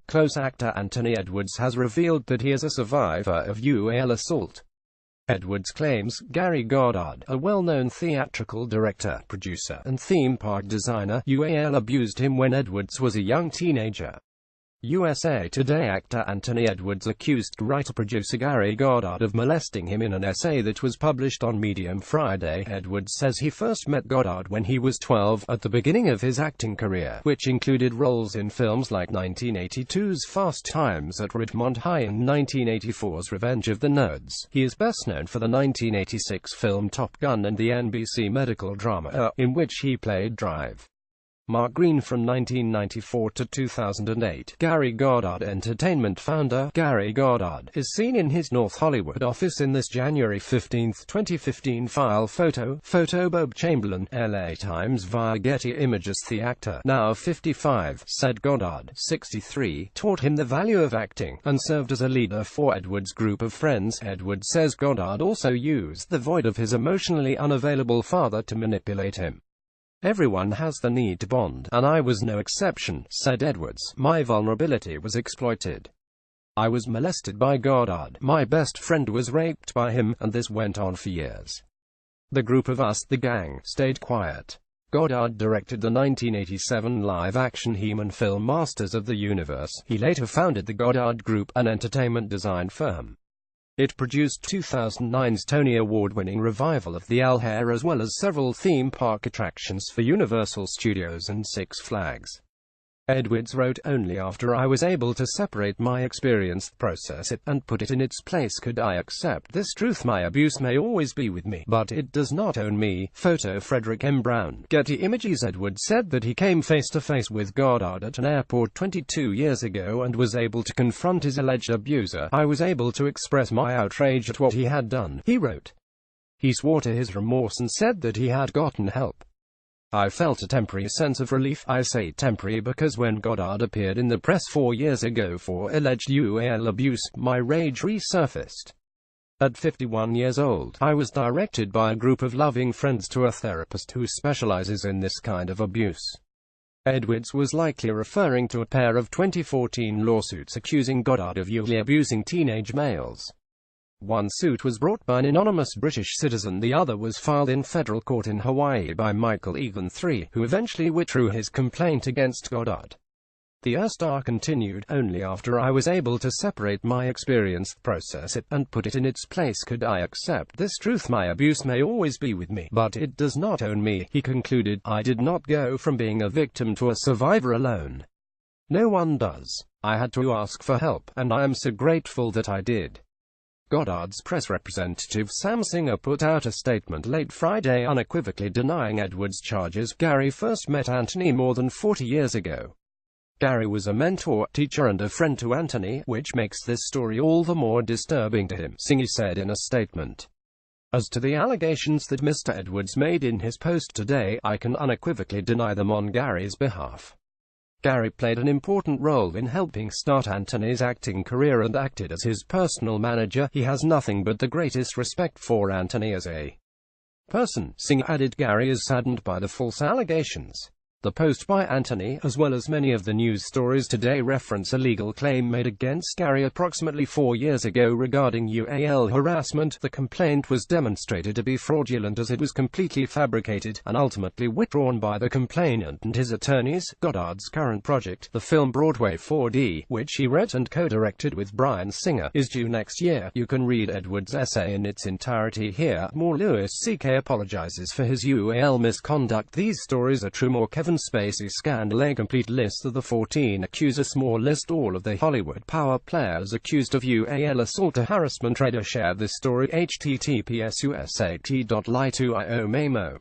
Close actor Anthony Edwards has revealed that he is a survivor of UAL assault. Edwards claims Gary Goddard, a well-known theatrical director, producer, and theme park designer, UAL abused him when Edwards was a young teenager. USA Today actor Anthony Edwards accused writer-producer Gary Goddard of molesting him in an essay that was published on Medium Friday. Edwards says he first met Goddard when he was 12, at the beginning of his acting career, which included roles in films like 1982's Fast Times at Ridgemont High and 1984's Revenge of the Nerds. He is best known for the 1986 film Top Gun and the NBC medical drama, in which he played Drive Mark Green from 1994 to 2008. Gary Goddard Entertainment founder, Gary Goddard, is seen in his North Hollywood office in this January 15, 2015 file photo. Bob Chamberlain, LA Times via Getty Images. The actor, now 55, said Goddard, 63, taught him the value of acting, and served as a leader for Edwards' group of friends. Edwards says Goddard also used the void of his emotionally unavailable father to manipulate him. Everyone has the need to bond, and I was no exception, said Edwards. My vulnerability was exploited. I was molested by Goddard. My best friend was raped by him, and this went on for years. The group of us, the gang, stayed quiet. Goddard directed the 1987 live-action He-Man film Masters of the Universe. He later founded the Goddard Group, an entertainment design firm. It produced 2009's Tony Award-winning revival of the Al Hare as well as several theme park attractions for Universal Studios and Six Flags. Edwards wrote, only after I was able to separate my experience, process it, and put it in its place could I accept this truth. My abuse may always be with me, but it does not own me. Photo Frederick M. Brown, Getty Images. Edwards said that he came face-to-face with Goddard at an airport 22 years ago and was able to confront his alleged abuser. I was able to express my outrage at what he had done, he wrote. He swore to his remorse and said that he had gotten help. I felt a temporary sense of relief. I say temporary because when Goddard appeared in the press 4 years ago for alleged UAL abuse, my rage resurfaced. At 51 years old, I was directed by a group of loving friends to a therapist who specializes in this kind of abuse. Edwards was likely referring to a pair of 2014 lawsuits accusing Goddard of UAL abusing teenage males. One suit was brought by an anonymous British citizen, the other was filed in federal court in Hawaii by Michael Egan III, who eventually withdrew his complaint against Goddard. The star continued, only after I was able to separate my experience, process it, and put it in its place could I accept this truth. My abuse may always be with me, but it does not own me, he concluded. I did not go from being a victim to a survivor alone. No one does. I had to ask for help, and I am so grateful that I did. Goddard's press representative Sam Singer put out a statement late Friday unequivocally denying Edwards' charges. Gary first met Anthony more than 40 years ago. Gary was a mentor, teacher and a friend to Anthony, which makes this story all the more disturbing to him, Singer said in a statement. As to the allegations that Mr. Edwards made in his post today, I can unequivocally deny them on Gary's behalf. Gary played an important role in helping start Anthony's acting career and acted as his personal manager. He has nothing but the greatest respect for Anthony as a person, Singer added. Gary is saddened by the false allegations. The post by Anthony, as well as many of the news stories today, reference a legal claim made against Gary approximately 4 years ago regarding UAL harassment. The complaint was demonstrated to be fraudulent as it was completely fabricated, and ultimately withdrawn by the complainant and his attorneys. Goddard's current project, the film Broadway 4D, which he wrote and co-directed with Bryan Singer, is due next year. You can read Edwards' essay in its entirety here. More Louis C.K. apologizes for his UAL misconduct. These stories are true. More Kevin Spacey scandal. A complete list of the 14 accusers. More list all of the Hollywood power players accused of UAL assault or harassment. Reader, share this story. https://usat.ly2io memo